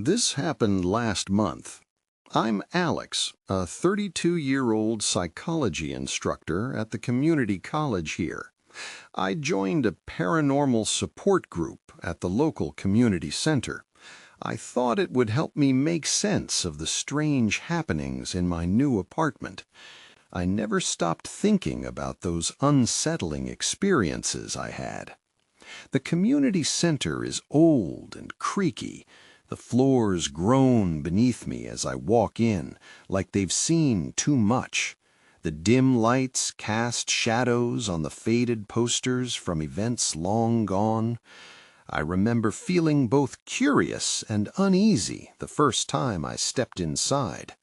This happened last month. I'm Alex, a 32-year-old psychology instructor at the community college here. I joined a paranormal support group at the local community center. I thought it would help me make sense of the strange happenings in my new apartment. I never stopped thinking about those unsettling experiences I had. The community center is old and creaky. The floors groan beneath me as I walk in, like they've seen too much. The dim lights cast shadows on the faded posters from events long gone. I remember feeling both curious and uneasy the first time I stepped inside.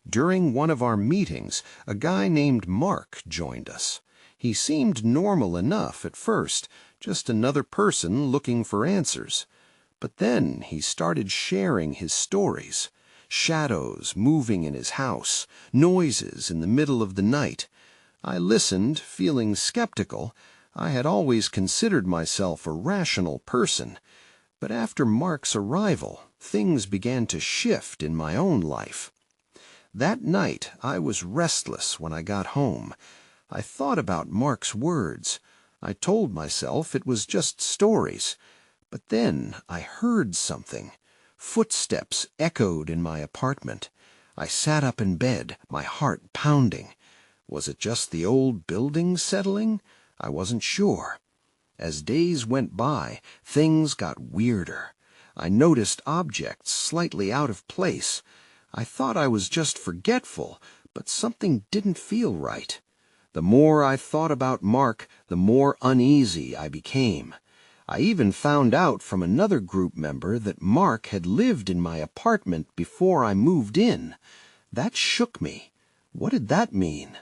During one of our meetings, a guy named Mark joined us. He seemed normal enough at first, just another person looking for answers. But then he started sharing his stories. Shadows moving in his house, noises in the middle of the night. I listened, feeling skeptical. I had always considered myself a rational person. But after Mark's arrival, things began to shift in my own life. That night, I was restless when I got home. I thought about Mark's words. I told myself it was just stories. But then I heard something. Footsteps echoed in my apartment. I sat up in bed, my heart pounding. Was it just the old building settling? I wasn't sure. As days went by, things got weirder. I noticed objects slightly out of place. I thought I was just forgetful, but something didn't feel right. The more I thought about Mark, the more uneasy I became. I even found out from another group member that Mark had lived in my apartment before I moved in. That shook me. What did that mean?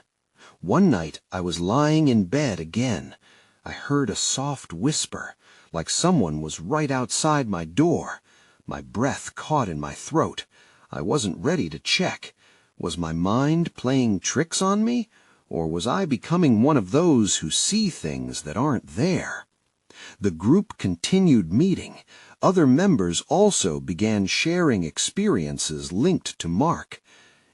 One night I was lying in bed again. I heard a soft whisper, like someone was right outside my door. My breath caught in my throat. I wasn't ready to check. Was my mind playing tricks on me? Or was I becoming one of those who see things that aren't there? The group continued meeting. Other members also began sharing experiences linked to Mark.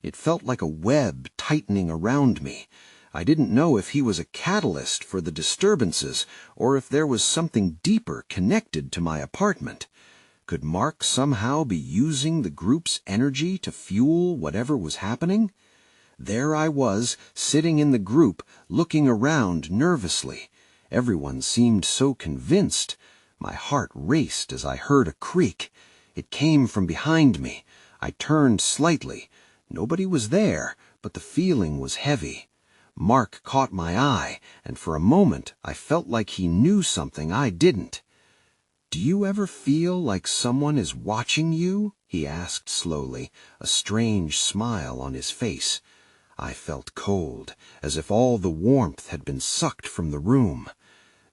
It felt like a web tightening around me. I didn't know if he was a catalyst for the disturbances or if there was something deeper connected to my apartment. Could Mark somehow be using the group's energy to fuel whatever was happening? There I was, sitting in the group, looking around nervously. Everyone seemed so convinced. My heart raced as I heard a creak. It came from behind me. I turned slightly. Nobody was there, but the feeling was heavy. Mark caught my eye, and for a moment I felt like he knew something I didn't. "Do you ever feel like someone is watching you?" he asked slowly, a strange smile on his face. I felt cold, as if all the warmth had been sucked from the room.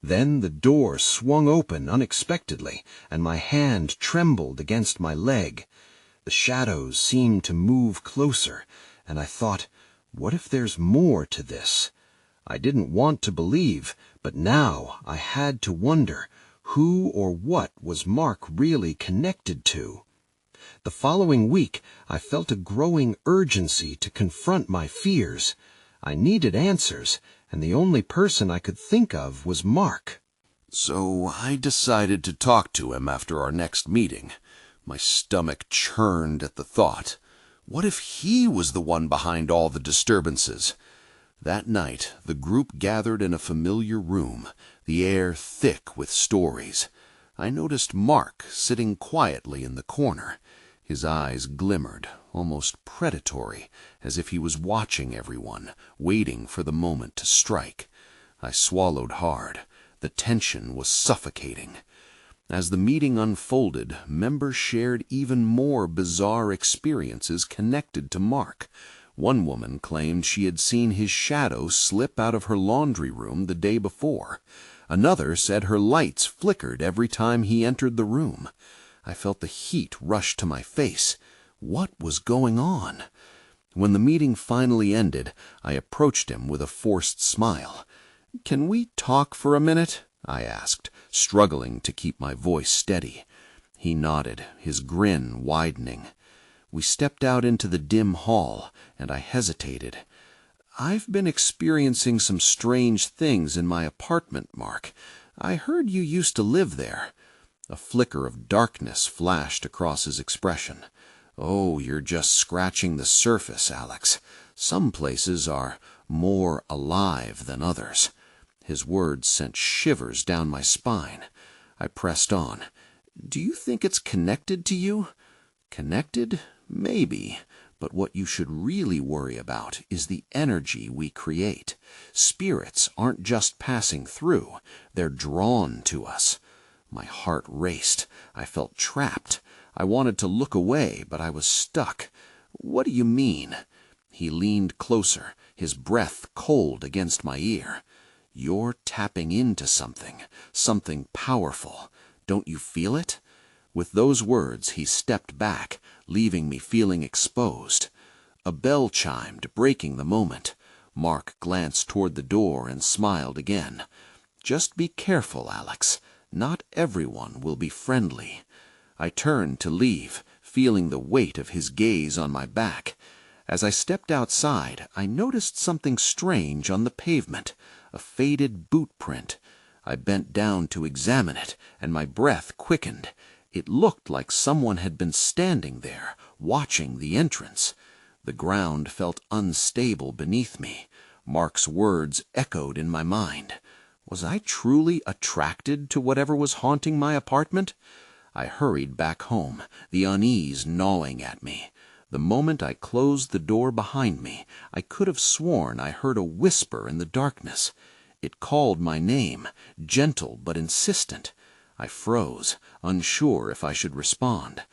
Then the door swung open unexpectedly, and my hand trembled against my leg. The shadows seemed to move closer, and I thought, what if there's more to this? I didn't want to believe, but now I had to wonder, who or what was Mark really connected to? The following week, I felt a growing urgency to confront my fears. I needed answers, and the only person I could think of was Mark. So I decided to talk to him after our next meeting. My stomach churned at the thought. What if he was the one behind all the disturbances? That night, the group gathered in a familiar room, the air thick with stories. I noticed Mark sitting quietly in the corner. His eyes glimmered, almost predatory, as if he was watching everyone, waiting for the moment to strike. I swallowed hard. The tension was suffocating. As the meeting unfolded, members shared even more bizarre experiences connected to Mark. One woman claimed she had seen his shadow slip out of her laundry room the day before. Another said her lights flickered every time he entered the room. I felt the heat rush to my face. What was going on? When the meeting finally ended, I approached him with a forced smile. "Can we talk for a minute?" I asked, struggling to keep my voice steady. He nodded, his grin widening. We stepped out into the dim hall, and I hesitated. "I've been experiencing some strange things in my apartment, Mark. I heard you used to live there." A flicker of darkness flashed across his expression. "Oh, you're just scratching the surface, Alex. Some places are more alive than others." His words sent shivers down my spine. I pressed on. "Do you think it's connected to you?" "Connected? Maybe. But what you should really worry about is the energy we create. Spirits aren't just passing through, they're drawn to us." My heart raced. I felt trapped. I wanted to look away, but I was stuck. "What do you mean?" He leaned closer, his breath cold against my ear. "You're tapping into something powerful. Don't you feel it?" With those words, he stepped back, leaving me feeling exposed. A bell chimed, breaking the moment. Mark glanced toward the door and smiled again. "Just be careful, Alex. Not everyone will be friendly." I turned to leave, feeling the weight of his gaze on my back. As I stepped outside, I noticed something strange on the pavement, a faded boot print. I bent down to examine it, and my breath quickened. It looked like someone had been standing there, watching the entrance. The ground felt unstable beneath me. Mark's words echoed in my mind. Was I truly attracted to whatever was haunting my apartment? I hurried back home, the unease gnawing at me. The moment I closed the door behind me, I could have sworn I heard a whisper in the darkness. It called my name, gentle but insistent. I froze, unsure if I should respond.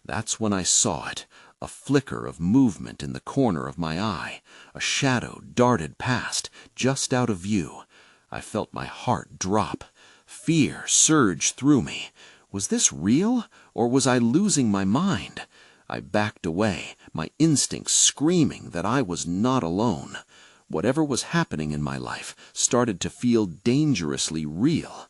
That's when I saw it, a flicker of movement in the corner of my eye. A shadow darted past, just out of view. I felt my heart drop. Fear surged through me. Was this real, or was I losing my mind? I backed away, my instincts screaming that I was not alone. Whatever was happening in my life started to feel dangerously real.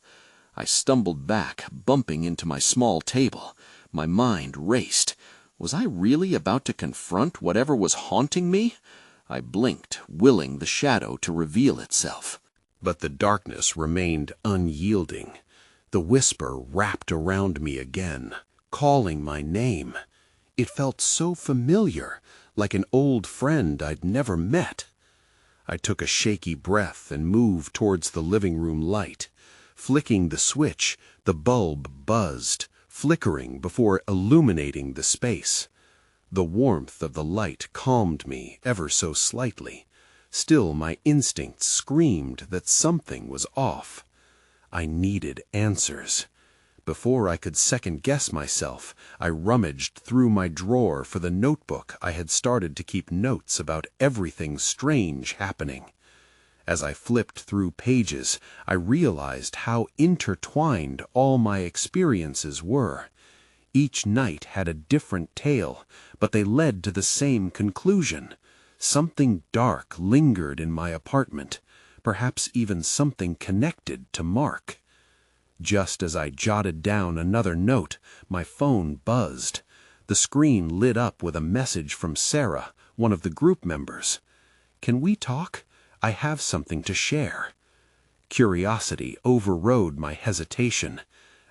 I stumbled back, bumping into my small table. My mind raced. Was I really about to confront whatever was haunting me? I blinked, willing the shadow to reveal itself. But the darkness remained unyielding. The whisper wrapped around me again, calling my name. It felt so familiar, like an old friend I'd never met. I took a shaky breath and moved towards the living room light. Flicking the switch, the bulb buzzed, flickering before illuminating the space. The warmth of the light calmed me ever so slightly. Still, my instincts screamed that something was off. I needed answers. Before I could second-guess myself, I rummaged through my drawer for the notebook I had started to keep notes about everything strange happening. As I flipped through pages, I realized how intertwined all my experiences were. Each night had a different tale, but they led to the same conclusion. Something dark lingered in my apartment, perhaps even something connected to Mark. Just as I jotted down another note, my phone buzzed. The screen lit up with a message from Sarah, one of the group members. "Can we talk? I have something to share." Curiosity overrode my hesitation.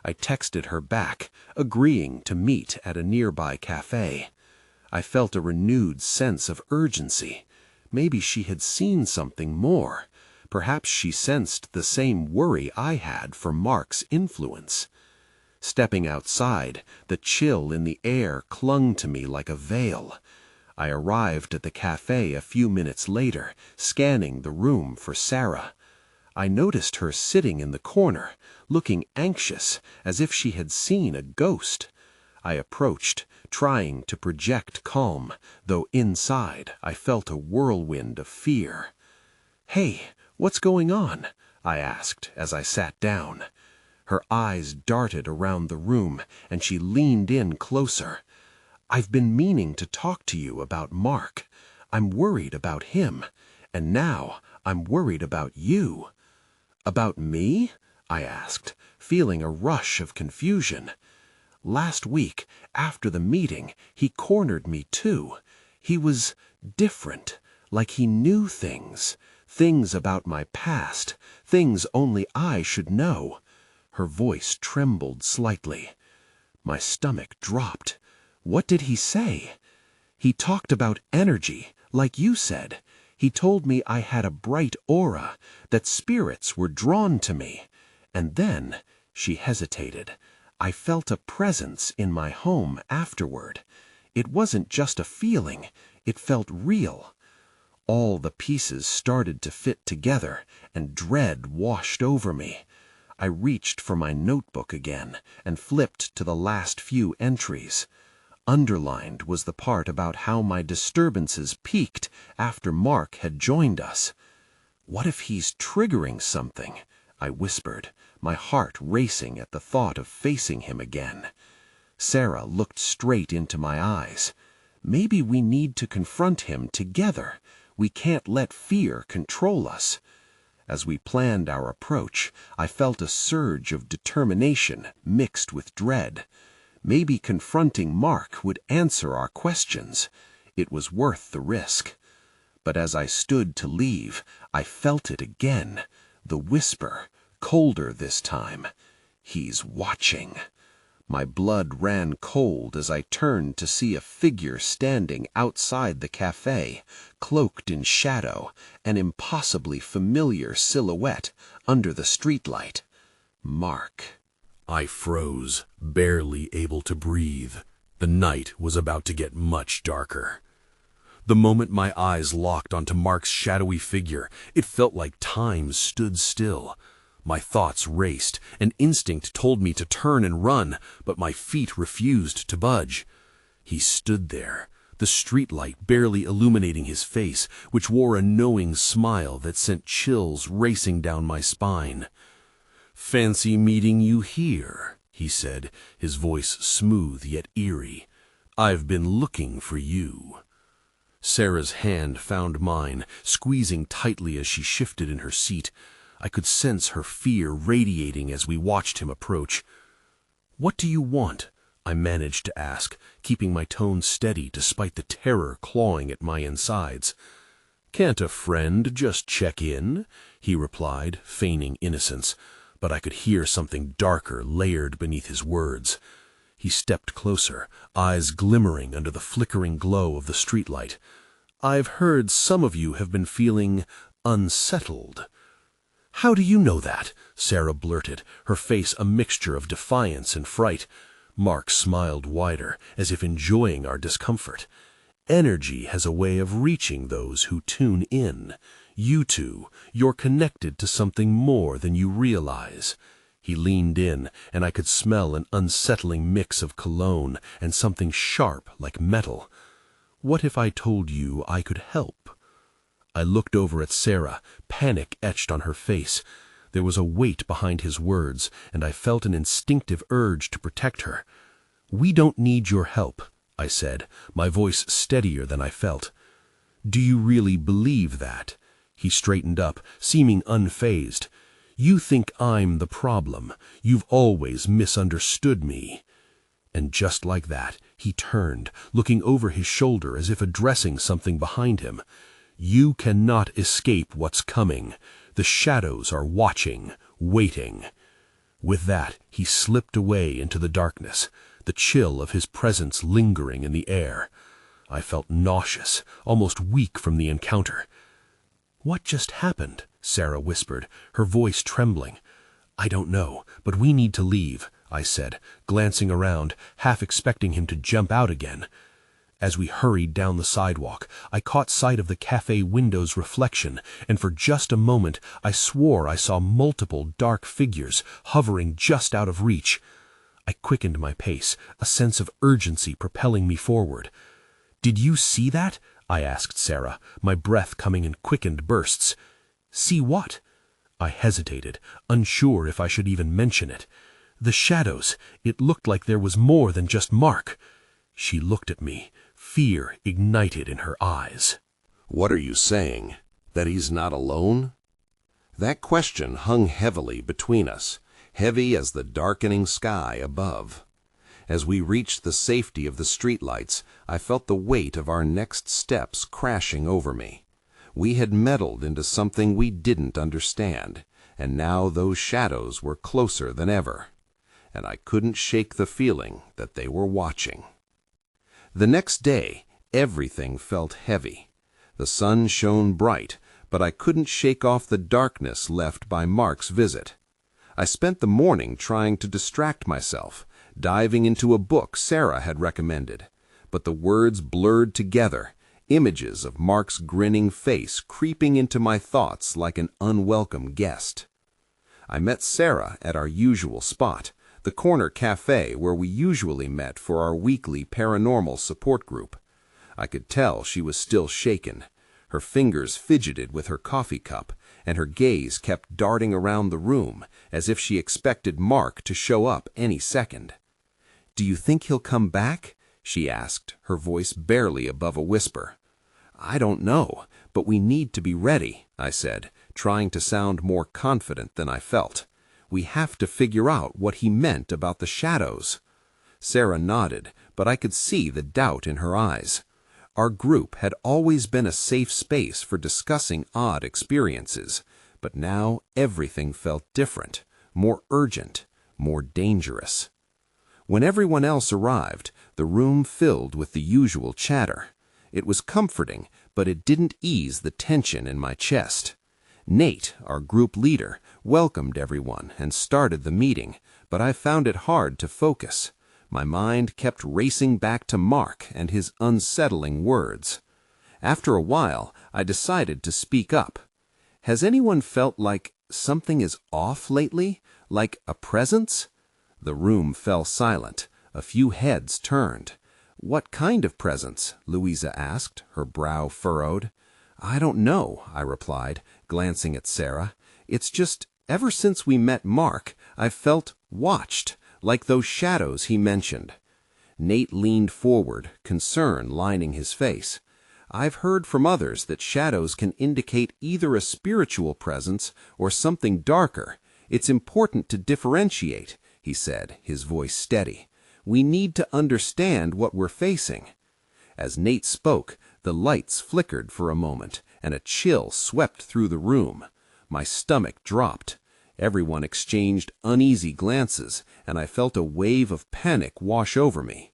I texted her back, agreeing to meet at a nearby cafe. I felt a renewed sense of urgency. Maybe she had seen something more. Perhaps she sensed the same worry I had for Mark's influence. Stepping outside, the chill in the air clung to me like a veil. I arrived at the cafe a few minutes later, scanning the room for Sarah. I noticed her sitting in the corner, looking anxious, as if she had seen a ghost. I approached, trying to project calm, though inside I felt a whirlwind of fear. "Hey, what's going on?" I asked as I sat down. Her eyes darted around the room, and she leaned in closer. "I've been meaning to talk to you about Mark. I'm worried about him, and now I'm worried about you." "About me?" I asked, feeling a rush of confusion. Last week, after the meeting, he cornered me too. He was different, like he knew things. Things about my past, things only I should know. Her voice trembled slightly. My stomach dropped. What did he say? He talked about energy, like you said. He told me I had a bright aura, that spirits were drawn to me. And then, she hesitated, I felt a presence in my home afterward. It wasn't just a feeling, it felt real. All the pieces started to fit together, and dread washed over me. I reached for my notebook again and flipped to the last few entries. Underlined was the part about how my disturbances peaked after Mark had joined us. What if he's triggering something? I whispered, my heart racing at the thought of facing him again. Sarah looked straight into my eyes. Maybe we need to confront him together. We can't let fear control us. As we planned our approach, I felt a surge of determination mixed with dread. Maybe confronting Mark would answer our questions. It was worth the risk. But as I stood to leave, I felt it again. The whisper, colder this time. He's watching. My blood ran cold as I turned to see a figure standing outside the cafe, cloaked in shadow, an impossibly familiar silhouette under the streetlight. Mark. I froze, barely able to breathe. The night was about to get much darker. The moment my eyes locked onto Mark's shadowy figure, it felt like time stood still. My thoughts raced, and instinct told me to turn and run, but my feet refused to budge. He stood there, the streetlight barely illuminating his face, which wore a knowing smile that sent chills racing down my spine. "Fancy meeting you here," he said, his voice smooth yet eerie. "I've been looking for you." Sarah's hand found mine, squeezing tightly as she shifted in her seat. I could sense her fear radiating as we watched him approach. "What do you want?" I managed to ask, keeping my tone steady despite the terror clawing at my insides. "Can't a friend just check in?" he replied, feigning innocence, but I could hear something darker layered beneath his words. He stepped closer, eyes glimmering under the flickering glow of the streetlight. "I've heard some of you have been feeling unsettled." "How do you know that?" Sarah blurted, her face a mixture of defiance and fright. Mark smiled wider, as if enjoying our discomfort. "Energy has a way of reaching those who tune in. You two, you're connected to something more than you realize." He leaned in, and I could smell an unsettling mix of cologne and something sharp like metal. "What if I told you I could help?" I looked over at Sarah, panic etched on her face. There was a weight behind his words, and I felt an instinctive urge to protect her. "We don't need your help," I said, my voice steadier than I felt. "Do you really believe that?" He straightened up, seeming unfazed. "You think I'm the problem. You've always misunderstood me." And just like that, he turned, looking over his shoulder as if addressing something behind him. "You cannot escape what's coming. The shadows are watching, waiting." With that, he slipped away into the darkness, the chill of his presence lingering in the air. I felt nauseous, almost weak from the encounter. "What just happened?" Sarah whispered, her voice trembling. "I don't know, but we need to leave," I said, glancing around, half expecting him to jump out again. As we hurried down the sidewalk, I caught sight of the cafe window's reflection, and for just a moment I swore I saw multiple dark figures hovering just out of reach. I quickened my pace, a sense of urgency propelling me forward. "Did you see that?" I asked Sarah, my breath coming in quickened bursts. "See what?" I hesitated, unsure if I should even mention it. "The shadows. It looked like there was more than just Mark." She looked at me, fear ignited in her eyes. "What are you saying? That he's not alone?" That question hung heavily between us, heavy as the darkening sky above. As we reached the safety of the streetlights, I felt the weight of our next steps crashing over me. We had meddled into something we didn't understand, and now those shadows were closer than ever. And I couldn't shake the feeling that they were watching. The next day, everything felt heavy. The sun shone bright, but I couldn't shake off the darkness left by Mark's visit. I spent the morning trying to distract myself, diving into a book Sarah had recommended, but the words blurred together, images of Mark's grinning face creeping into my thoughts like an unwelcome guest. I met Sarah at our usual spot, the corner cafe where we usually met for our weekly paranormal support group. I could tell she was still shaken. Her fingers fidgeted with her coffee cup, and her gaze kept darting around the room as if she expected Mark to show up any second. "Do you think he'll come back?" she asked, her voice barely above a whisper. "I don't know, but we need to be ready," I said, trying to sound more confident than I felt. "We have to figure out what he meant about the shadows." Sarah nodded, but I could see the doubt in her eyes. Our group had always been a safe space for discussing odd experiences, but now everything felt different, more urgent, more dangerous. When everyone else arrived, the room filled with the usual chatter. It was comforting, but it didn't ease the tension in my chest. Nate, our group leader, welcomed everyone and started the meeting, but I found it hard to focus. My mind kept racing back to Mark and his unsettling words. After a while, I decided to speak up. "Has anyone felt like something is off lately? Like a presence?" The room fell silent. A few heads turned. "What kind of presence?" Louisa asked, her brow furrowed. "I don't know," I replied, glancing at Sarah. "It's just, ever since we met Mark, I've felt watched, like those shadows he mentioned." Nate leaned forward, concern lining his face. "I've heard from others that shadows can indicate either a spiritual presence or something darker. It's important to differentiate," he said, his voice steady. "We need to understand what we're facing." As Nate spoke, the lights flickered for a moment, and a chill swept through the room. My stomach dropped. Everyone exchanged uneasy glances, and I felt a wave of panic wash over me.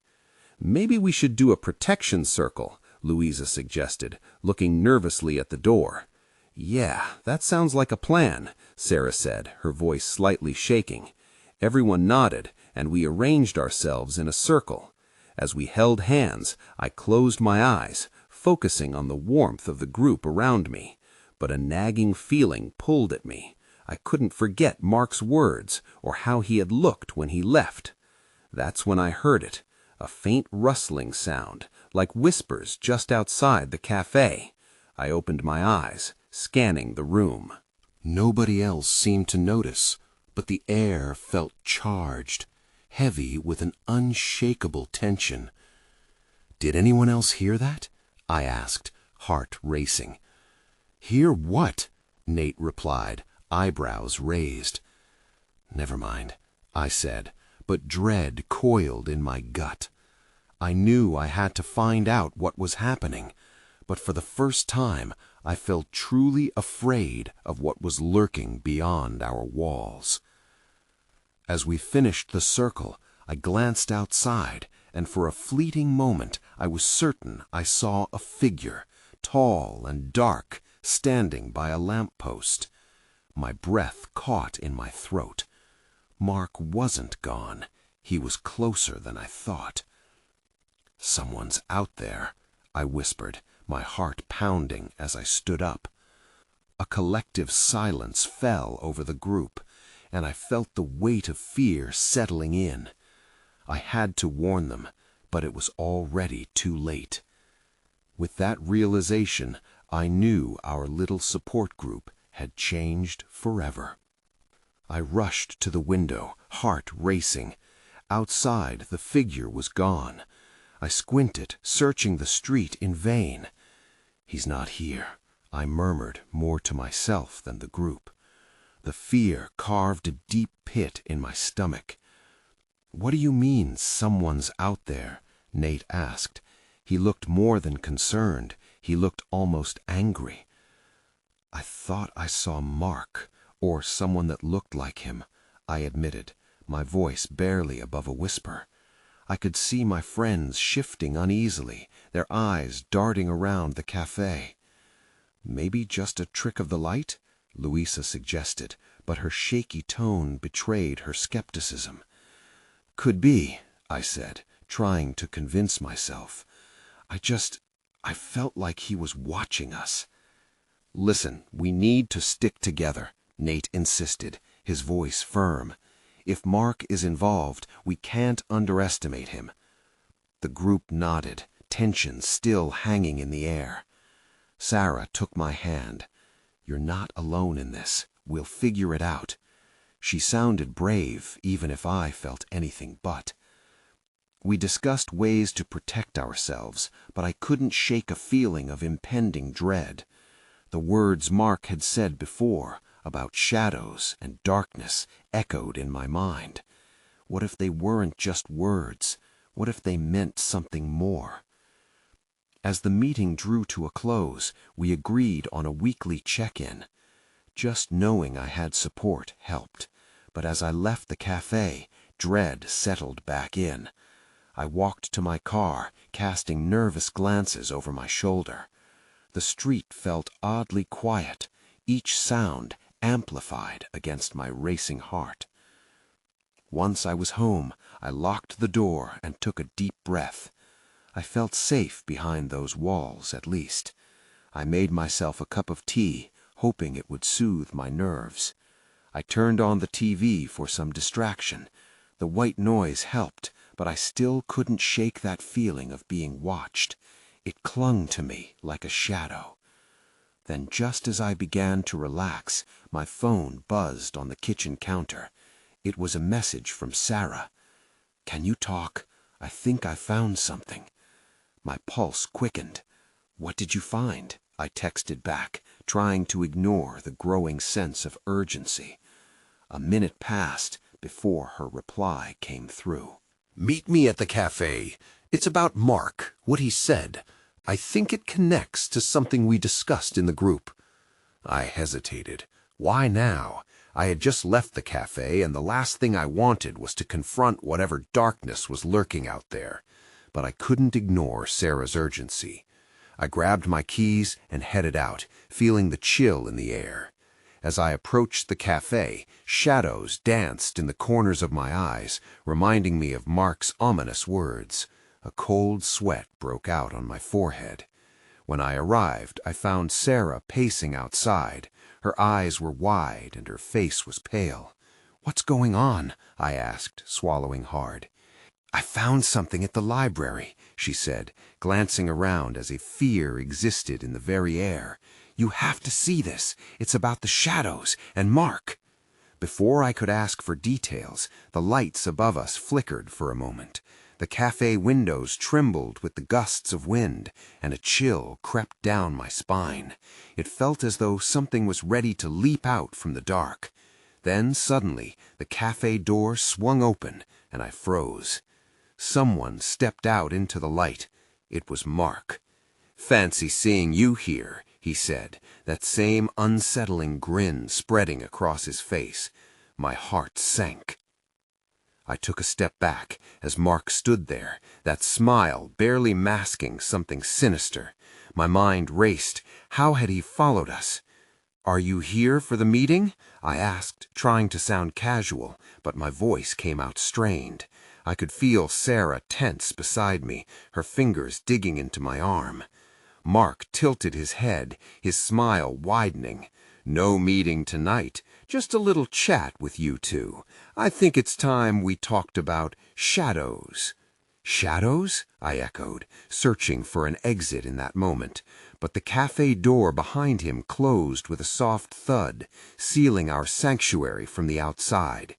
"Maybe we should do a protection circle," Louisa suggested, looking nervously at the door. "Yeah, that sounds like a plan," Sarah said, her voice slightly shaking. Everyone nodded, and we arranged ourselves in a circle. As we held hands, I closed my eyes, focusing on the warmth of the group around me. But a nagging feeling pulled at me. I couldn't forget Mark's words or how he had looked when he left. That's when I heard it, a faint rustling sound, like whispers just outside the cafe. I opened my eyes, scanning the room. Nobody else seemed to notice, but the air felt charged, heavy with an unshakable tension. "Did anyone else hear that?" I asked, heart racing. "Hear what?" Nate replied, eyebrows raised. "Never mind," I said, but dread coiled in my gut. I knew I had to find out what was happening, but for the first time I felt truly afraid of what was lurking beyond our walls. As we finished the circle, I glanced outside, and for a fleeting moment I was certain I saw a figure, tall and dark, standing by a lamppost. My breath caught in my throat. Mark wasn't gone. He was closer than I thought. "Someone's out there," I whispered, my heart pounding as I stood up. A collective silence fell over the group, and I felt the weight of fear settling in. I had to warn them, but it was already too late. With that realization, I knew our little support group had changed forever. I rushed to the window, heart racing. Outside, the figure was gone. I squinted, searching the street in vain. "He's not here," I murmured, more to myself than the group. The fear carved a deep pit in my stomach. "What do you mean, someone's out there?" Nate asked. He looked more than concerned. He looked almost angry. "I thought I saw Mark, or someone that looked like him," I admitted, my voice barely above a whisper. I could see my friends shifting uneasily, their eyes darting around the cafe. "Maybe just a trick of the light?" Louisa suggested, but her shaky tone betrayed her skepticism. "Could be," I said, trying to convince myself. I felt like he was watching us." "Listen, we need to stick together," Nate insisted, his voice firm. "If Mark is involved, we can't underestimate him." The group nodded, tension still hanging in the air. Sarah took my hand. "You're not alone in this. We'll figure it out." She sounded brave, even if I felt anything but. We discussed ways to protect ourselves, but I couldn't shake a feeling of impending dread. The words Mark had said before, about shadows and darkness, echoed in my mind. What if they weren't just words? What if they meant something more? As the meeting drew to a close, we agreed on a weekly check-in. Just knowing I had support helped, but as I left the cafe, dread settled back in. I walked to my car, casting nervous glances over my shoulder. The street felt oddly quiet, each sound amplified against my racing heart. Once I was home, I locked the door and took a deep breath. I felt safe behind those walls, at least. I made myself a cup of tea, hoping it would soothe my nerves. I turned on the TV for some distraction. The white noise helped, but I still couldn't shake that feeling of being watched. It clung to me like a shadow. Then just as I began to relax, my phone buzzed on the kitchen counter. It was a message from Sarah. "Can you talk? I think I found something." My pulse quickened. "What did you find?" I texted back, trying to ignore the growing sense of urgency. A minute passed before her reply came through. "Meet me at the cafe. It's about Mark, what he said. I think it connects to something we discussed in the group." I hesitated. Why now? I had just left the cafe, and the last thing I wanted was to confront whatever darkness was lurking out there. But I couldn't ignore Sarah's urgency. I grabbed my keys and headed out, feeling the chill in the air. As I approached the cafe, shadows danced in the corners of my eyes, reminding me of Mark's ominous words. A cold sweat broke out on my forehead. When I arrived, I found Sarah pacing outside. Her eyes were wide and her face was pale. "What's going on?" I asked, swallowing hard. "I found something at the library," she said, glancing around as if fear existed in the very air. "You have to see this. It's about the shadows and Mark." Before I could ask for details, the lights above us flickered for a moment. The cafe windows trembled with the gusts of wind, and a chill crept down my spine. It felt as though something was ready to leap out from the dark. Then suddenly, the cafe door swung open, and I froze. Someone stepped out into the light. It was Mark. "Fancy seeing you here," he said, that same unsettling grin spreading across his face. My heart sank. I took a step back as Mark stood there, that smile barely masking something sinister. My mind raced. How had he followed us? "Are you here for the meeting?" I asked, trying to sound casual, but my voice came out strained. I could feel Sarah tense beside me, her fingers digging into my arm. Mark tilted his head, his smile widening. "No meeting tonight, just a little chat with you two. I think it's time we talked about shadows." "Shadows?" I echoed, searching for an exit in that moment. But the cafe door behind him closed with a soft thud, sealing our sanctuary from the outside.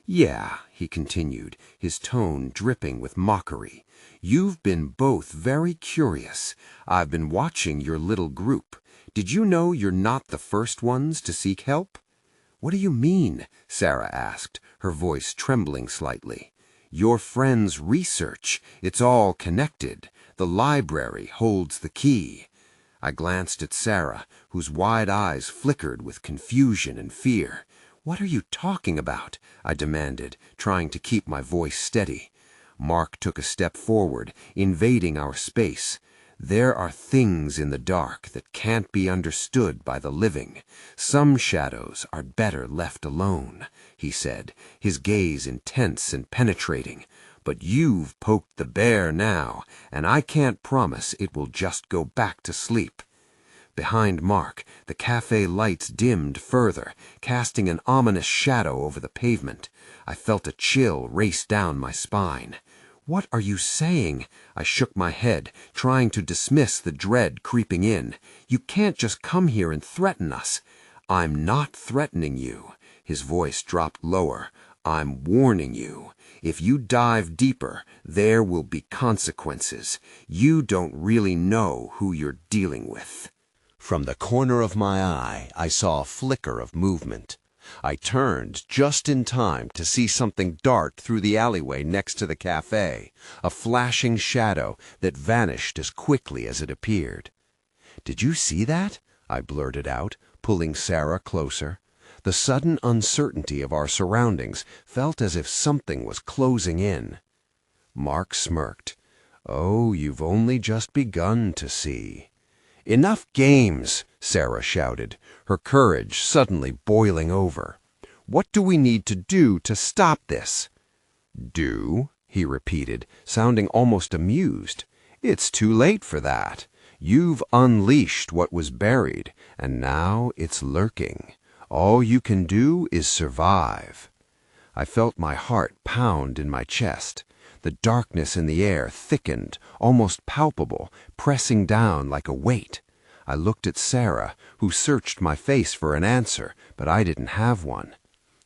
"Yeah," he continued, his tone dripping with mockery. "You've been both very curious. I've been watching your little group. Did you know you're not the first ones to seek help?" "What do you mean?" Sarah asked, her voice trembling slightly. Your friend's research. It's all connected. The library holds the key. I glanced at Sarah, whose wide eyes flickered with confusion and fear. What are you talking about? I demanded, trying to keep my voice steady. Mark took a step forward, invading our space. There are things in the dark that can't be understood by the living. Some shadows are better left alone, he said, his gaze intense and penetrating. But you've poked the bear now, and I can't promise it will just go back to sleep. Behind Mark, the cafe lights dimmed further, casting an ominous shadow over the pavement. I felt a chill race down my spine. What are you saying? I shook my head, trying to dismiss the dread creeping in. You can't just come here and threaten us. I'm not threatening you. His voice dropped lower. I'm warning you. If you dive deeper, there will be consequences. You don't really know who you're dealing with. From the corner of my eye, I saw a flicker of movement. I turned just in time to see something dart through the alleyway next to the cafe, a flashing shadow that vanished as quickly as it appeared. Did you see that? I blurted out, pulling Sarah closer. The sudden uncertainty of our surroundings felt as if something was closing in. Mark smirked. Oh, you've only just begun to see. Enough games, Sarah shouted, her courage suddenly boiling over. What do we need to do to stop this? Do? He repeated, sounding almost amused. It's too late for that. You've unleashed what was buried, and now it's lurking. All you can do is survive. I felt my heart pound in my chest. The darkness in the air thickened, almost palpable, pressing down like a weight. I looked at Sarah, who searched my face for an answer, but I didn't have one.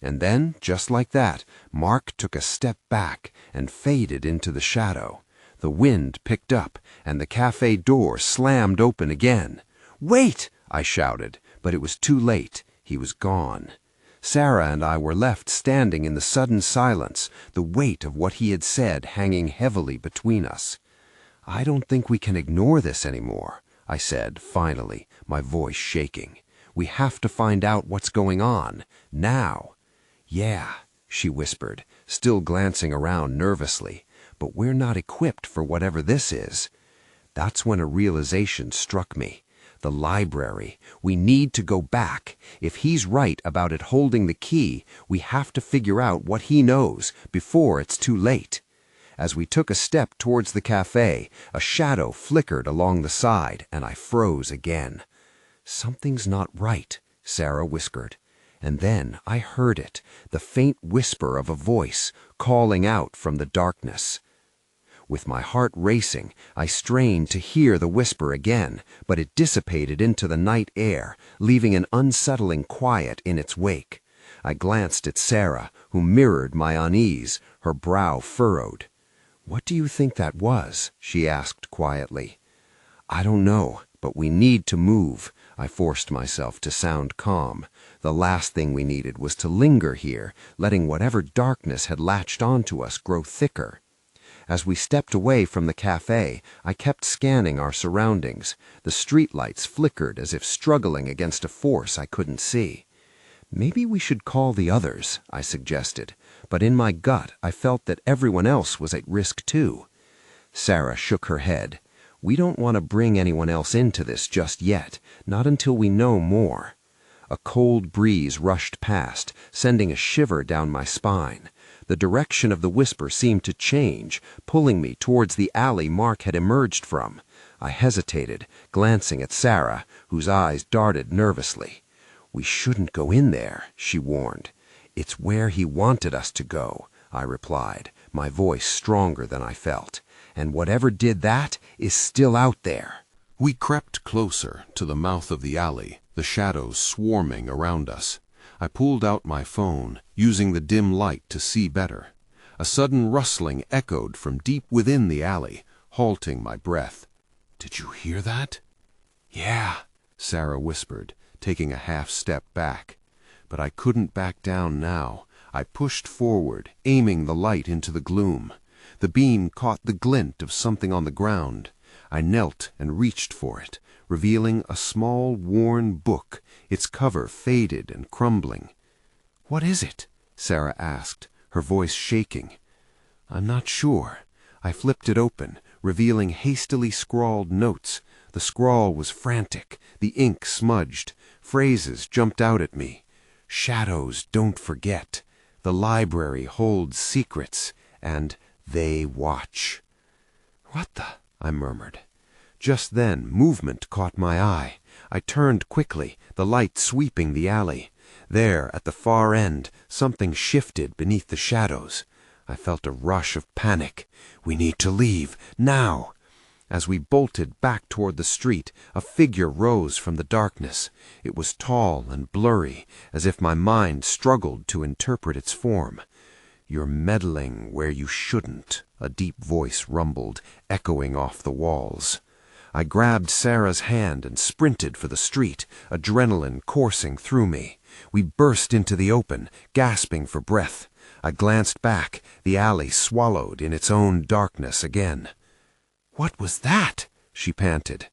And then, just like that, Mark took a step back and faded into the shadow. The wind picked up, and the cafe door slammed open again. "Wait!" I shouted, but it was too late. He was gone. Sarah and I were left standing in the sudden silence, the weight of what he had said hanging heavily between us. "I don't think we can ignore this anymore," I said, finally, my voice shaking. "We have to find out what's going on, now." "Yeah," she whispered, still glancing around nervously, "but we're not equipped for whatever this is." That's when a realization struck me. The library. We need to go back. If he's right about it holding the key, we have to figure out what he knows before it's too late. As we took a step towards the cafe, a shadow flickered along the side, and I froze again. "Something's not right," Sarah whispered. And then I heard it, the faint whisper of a voice calling out from the darkness. With my heart racing, I strained to hear the whisper again, but it dissipated into the night air, leaving an unsettling quiet in its wake. I glanced at Sarah, who mirrored my unease, her brow furrowed. "What do you think that was?" she asked quietly. "I don't know, but we need to move." I forced myself to sound calm. The last thing we needed was to linger here, letting whatever darkness had latched onto us grow thicker. As we stepped away from the cafe, I kept scanning our surroundings. The streetlights flickered as if struggling against a force I couldn't see. "Maybe we should call the others," I suggested, but in my gut I felt that everyone else was at risk too. Sarah shook her head. "We don't want to bring anyone else into this just yet, not until we know more." A cold breeze rushed past, sending a shiver down my spine. The direction of the whisper seemed to change, pulling me towards the alley Mark had emerged from. I hesitated, glancing at Sarah, whose eyes darted nervously. "We shouldn't go in there," she warned. "It's where he wanted us to go," I replied, my voice stronger than I felt. "And whatever did that is still out there." We crept closer to the mouth of the alley, the shadows swarming around us. I pulled out my phone, using the dim light to see better. A sudden rustling echoed from deep within the alley, halting my breath. "Did you hear that?" "Yeah," Sarah whispered, taking a half step back. But I couldn't back down now. I pushed forward, aiming the light into the gloom. The beam caught the glint of something on the ground. I knelt and reached for it, revealing a small, worn book, its cover faded and crumbling. "What is it?" Sarah asked, her voice shaking. "I'm not sure." I flipped it open, revealing hastily scrawled notes. The scrawl was frantic, the ink smudged. Phrases jumped out at me. "Shadows don't forget," "The library holds secrets," and "They watch." "What the?" I murmured. Just then, movement caught my eye. I turned quickly, the light sweeping the alley. There, at the far end, something shifted beneath the shadows. I felt a rush of panic. "We need to leave, now!" As we bolted back toward the street, a figure rose from the darkness. It was tall and blurry, as if my mind struggled to interpret its form. "You're meddling where you shouldn't," a deep voice rumbled, echoing off the walls. I grabbed Sarah's hand and sprinted for the street, adrenaline coursing through me. We burst into the open, gasping for breath. I glanced back, the alley swallowed in its own darkness again. "What was that?" she panted.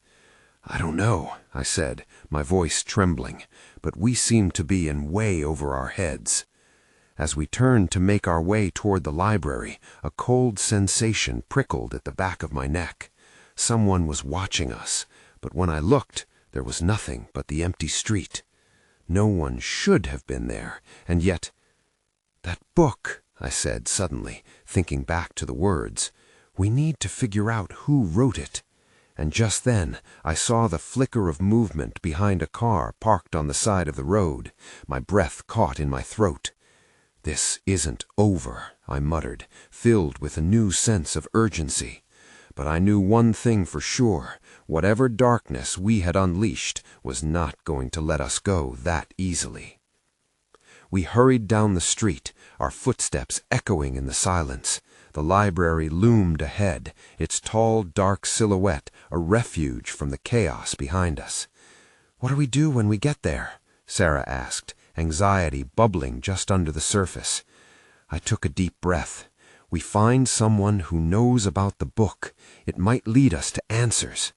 "I don't know," I said, my voice trembling, but we seemed to be in way over our heads. As we turned to make our way toward the library, a cold sensation prickled at the back of my neck. Someone was watching us, but when I looked, there was nothing but the empty street. No one should have been there, and yet— "That book," I said suddenly, thinking back to the words. "We need to figure out who wrote it." And just then, I saw the flicker of movement behind a car parked on the side of the road. My breath caught in my throat. "This isn't over," I muttered, filled with a new sense of urgency. But I knew one thing for sure. Whatever darkness we had unleashed was not going to let us go that easily. We hurried down the street, our footsteps echoing in the silence. The library loomed ahead, its tall, dark silhouette a refuge from the chaos behind us. "What do we do when we get there?" Sarah asked, anxiety bubbling just under the surface. I took a deep breath. "We find someone who knows about the book. It might lead us to answers."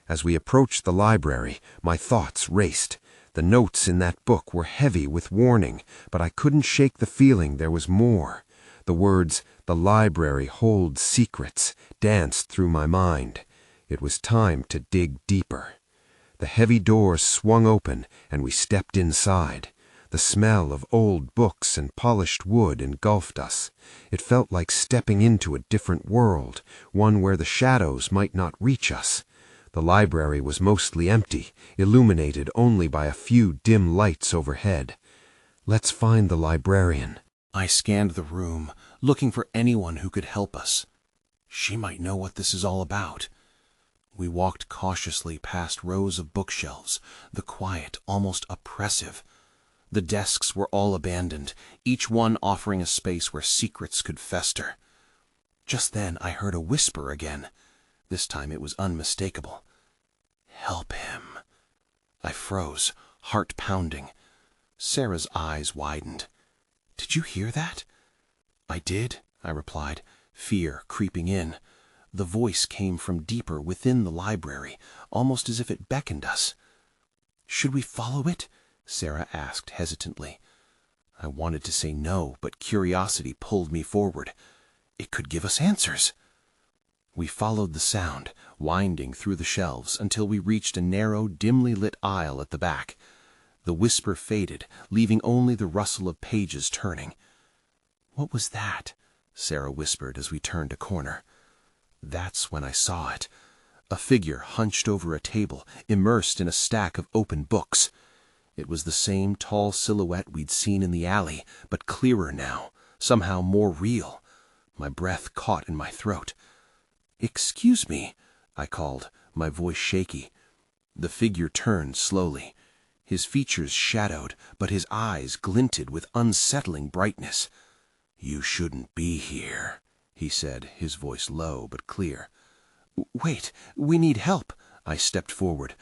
As we approached the library, my thoughts raced. The notes in that book were heavy with warning, but I couldn't shake the feeling there was more. The words, "The library holds secrets," danced through my mind. It was time to dig deeper. The heavy doors swung open, and we stepped inside. The smell of old books and polished wood engulfed us. It felt like stepping into a different world, one where the shadows might not reach us. The library was mostly empty, illuminated only by a few dim lights overhead. "Let's find the librarian." I scanned the room, looking for anyone who could help us. She might know what this is all about. We walked cautiously past rows of bookshelves, the quiet almost oppressive. The desks were all abandoned, each one offering a space where secrets could fester. Just then I heard a whisper again. This time it was unmistakable. "Help him." I froze, heart pounding. Sarah's eyes widened. "Did you hear that?" "I did," I replied, fear creeping in. The voice came from deeper within the library, almost as if it beckoned us. "Should we follow it?" Sarah asked hesitantly. I wanted to say no, but curiosity pulled me forward. It could give us answers. We followed the sound, winding through the shelves until we reached a narrow, dimly lit aisle at the back. The whisper faded, leaving only the rustle of pages turning. "What was that?" Sarah whispered as we turned a corner. That's when I saw it. A figure hunched over a table, immersed in a stack of open books. It was the same tall silhouette we'd seen in the alley, but clearer now, somehow more real. My breath caught in my throat. "Excuse me," I called, my voice shaky. The figure turned slowly. His features shadowed, but his eyes glinted with unsettling brightness. "You shouldn't be here," he said, his voice low but clear. "Wait, we need help." I stepped forward.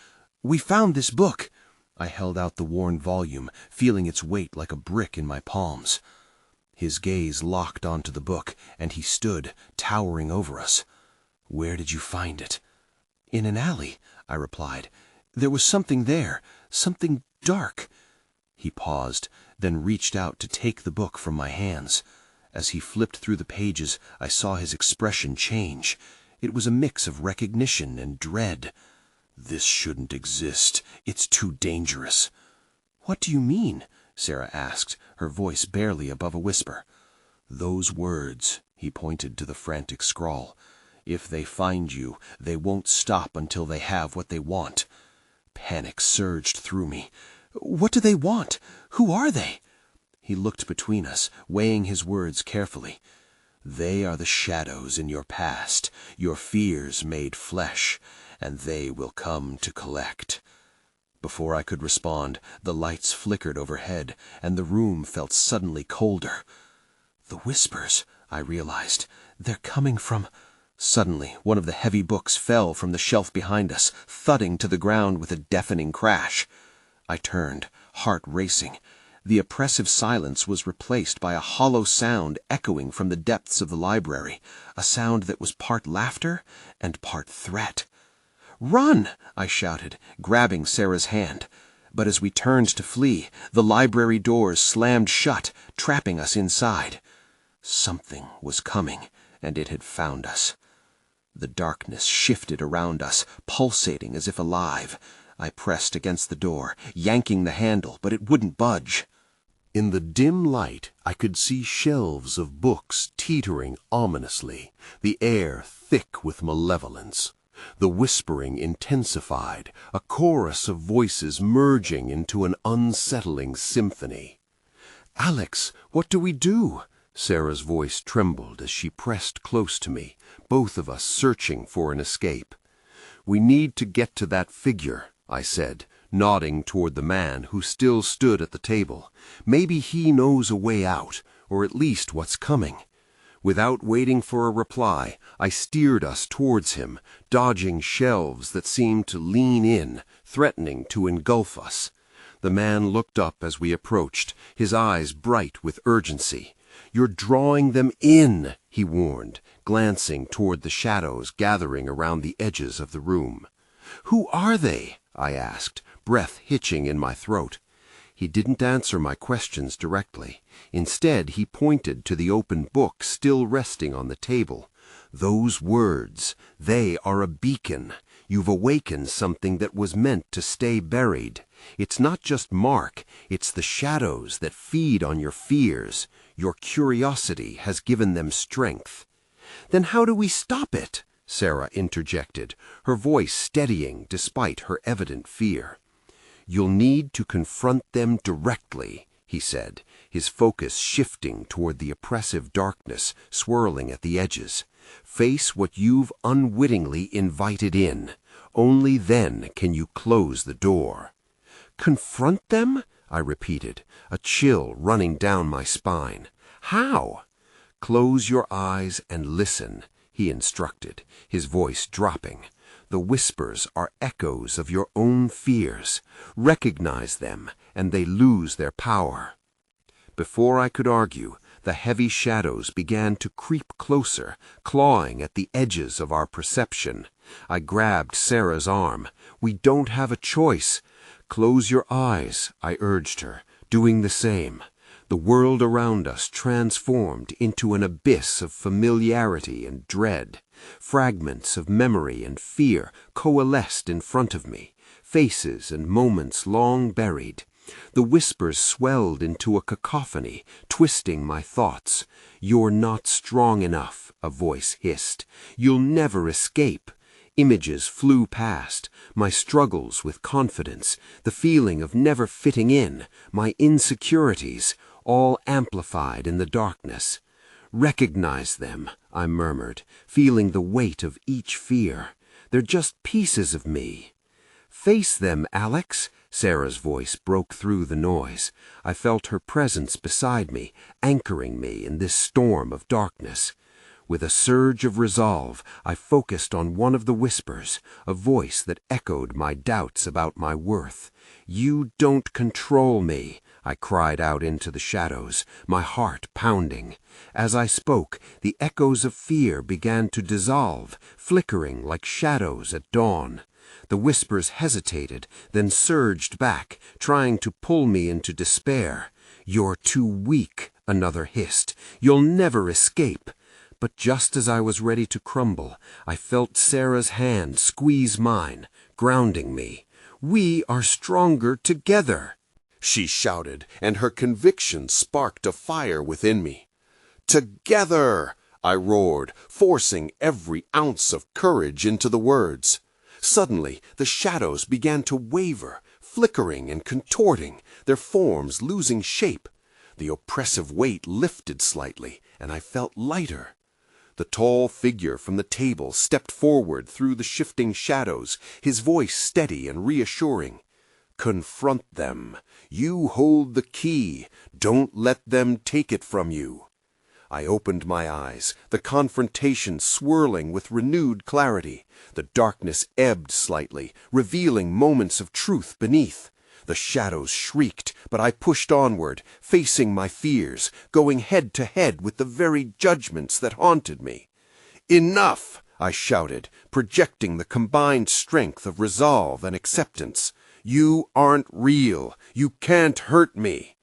"We found this book." I held out the worn volume, feeling its weight like a brick in my palms. His gaze locked onto the book, and he stood, towering over us. "Where did you find it?" "In an alley," I replied. "There was something there, something dark." He paused, then reached out to take the book from my hands. As he flipped through the pages, I saw his expression change. It was a mix of recognition and dread. "This shouldn't exist. It's too dangerous." "What do you mean?" Sarah asked, her voice barely above a whisper. "Those words," he pointed to the frantic scrawl. "If they find you, they won't stop until they have what they want." Panic surged through me. "What do they want? Who are they?" He looked between us, weighing his words carefully. "They are the shadows in your past, your fears made flesh, and they will come to collect." Before I could respond, the lights flickered overhead, and the room felt suddenly colder. "The whispers," I realized. "They're coming from—" Suddenly, one of the heavy books fell from the shelf behind us, thudding to the ground with a deafening crash. I turned, heart racing. The oppressive silence was replaced by a hollow sound echoing from the depths of the library, a sound that was part laughter and part threat. "Run!" I shouted, grabbing Sarah's hand. But as we turned to flee, the library doors slammed shut, trapping us inside. Something was coming, and it had found us. The darkness shifted around us, pulsating as if alive. I pressed against the door, yanking the handle, but it wouldn't budge. In the dim light, I could see shelves of books teetering ominously, the air thick with malevolence. The whispering intensified, a chorus of voices merging into an unsettling symphony. "Alex, what do we do?" Sarah's voice trembled as she pressed close to me, both of us searching for an escape. "We need to get to that figure," I said, nodding toward the man who still stood at the table. "Maybe he knows a way out, or at least what's coming." Without waiting for a reply, I steered us towards him, dodging shelves that seemed to lean in, threatening to engulf us. The man looked up as we approached, his eyes bright with urgency. "You're drawing them in," he warned, glancing toward the shadows gathering around the edges of the room. "Who are they?" I asked, breath hitching in my throat. He didn't answer my questions directly. Instead, he pointed to the open book still resting on the table. "Those words, they are a beacon. You've awakened something that was meant to stay buried. It's not just Mark, it's the shadows that feed on your fears. Your curiosity has given them strength." "Then how do we stop it?" Sarah interjected, her voice steadying despite her evident fear. "You'll need to confront them directly," he said, his focus shifting toward the oppressive darkness swirling at the edges. "Face what you've unwittingly invited in. Only then can you close the door." "Confront them?" I repeated, a chill running down my spine. "How?" "Close your eyes and listen," he instructed, his voice dropping. "The whispers are echoes of your own fears. Recognize them, and they lose their power." Before I could argue, the heavy shadows began to creep closer, clawing at the edges of our perception. I grabbed Sarah's arm. "We don't have a choice." "Close your eyes," I urged her, doing the same. The world around us transformed into an abyss of familiarity and dread. Fragments of memory and fear coalesced in front of me, faces and moments long buried. The whispers swelled into a cacophony, twisting my thoughts. "You're not strong enough," a voice hissed. "You'll never escape." Images flew past, my struggles with confidence, the feeling of never fitting in, my insecurities, all amplified in the darkness. "Recognize them," I murmured, feeling the weight of each fear. "They're just pieces of me." "Face them, Alex," Sarah's voice broke through the noise. I felt her presence beside me, anchoring me in this storm of darkness. With a surge of resolve, I focused on one of the whispers, a voice that echoed my doubts about my worth. "You don't control me," I cried out into the shadows, my heart pounding. As I spoke, the echoes of fear began to dissolve, flickering like shadows at dawn. The whispers hesitated, then surged back, trying to pull me into despair. "You're too weak," another hissed. "You'll never escape." But just as I was ready to crumble, I felt Sarah's hand squeeze mine, grounding me. "We are stronger together," she shouted, and her conviction sparked a fire within me. "Together!" I roared, forcing every ounce of courage into the words. Suddenly, the shadows began to waver, flickering and contorting, their forms losing shape. The oppressive weight lifted slightly, and I felt lighter. The tall figure from the table stepped forward through the shifting shadows, his voice steady and reassuring. "Confront them. You hold the key. Don't let them take it from you." I opened my eyes, the confrontation swirling with renewed clarity. The darkness ebbed slightly, revealing moments of truth beneath. The shadows shrieked, but I pushed onward, facing my fears, going head to head with the very judgments that haunted me. "Enough!" I shouted, projecting the combined strength of resolve and acceptance. "You aren't real. You can't hurt me."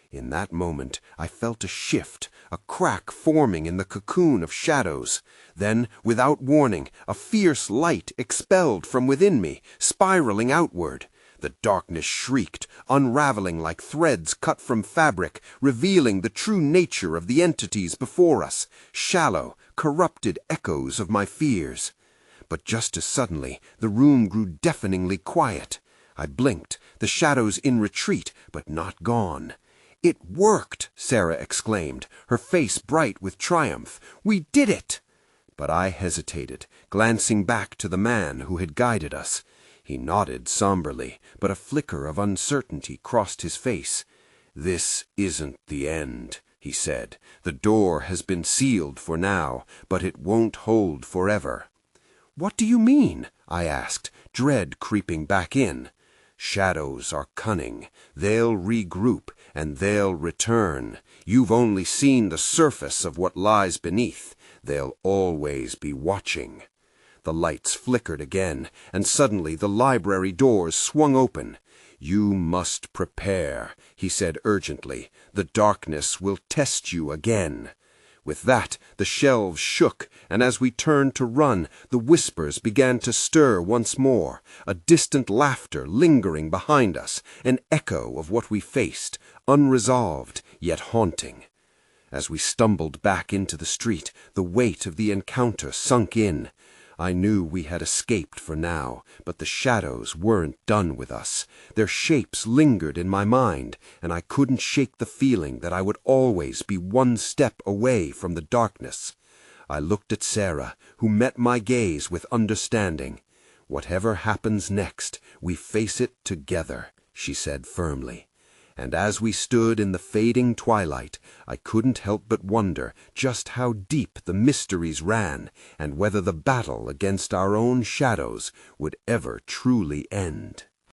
In that moment, I felt a shift, a crack forming in the cocoon of shadows. Then, without warning, a fierce light expelled from within me, spiraling outward. The darkness shrieked, unraveling like threads cut from fabric, revealing the true nature of the entities before us, shallow, corrupted echoes of my fears. But just as suddenly, the room grew deafeningly quiet. I blinked, the shadows in retreat, but not gone. "It worked!" Sarah exclaimed, her face bright with triumph. "We did it!" But I hesitated, glancing back to the man who had guided us. He nodded somberly, but a flicker of uncertainty crossed his face. "This isn't the end," he said. "The door has been sealed for now, but it won't hold forever." "What do you mean?" I asked, dread creeping back in. "Shadows are cunning. They'll regroup, and they'll return. You've only seen the surface of what lies beneath. They'll always be watching." The lights flickered again, and suddenly the library doors swung open. "You must prepare," he said urgently. "The darkness will test you again." With that, the shelves shook, and as we turned to run, the whispers began to stir once more, a distant laughter lingering behind us, an echo of what we faced, unresolved, yet haunting. As we stumbled back into the street, the weight of the encounter sunk in. I knew we had escaped for now, but the shadows weren't done with us. Their shapes lingered in my mind, and I couldn't shake the feeling that I would always be one step away from the darkness. I looked at Sarah, who met my gaze with understanding. "Whatever happens next, we face it together," she said firmly. And as we stood in the fading twilight, I couldn't help but wonder just how deep the mysteries ran, and whether the battle against our own shadows would ever truly end.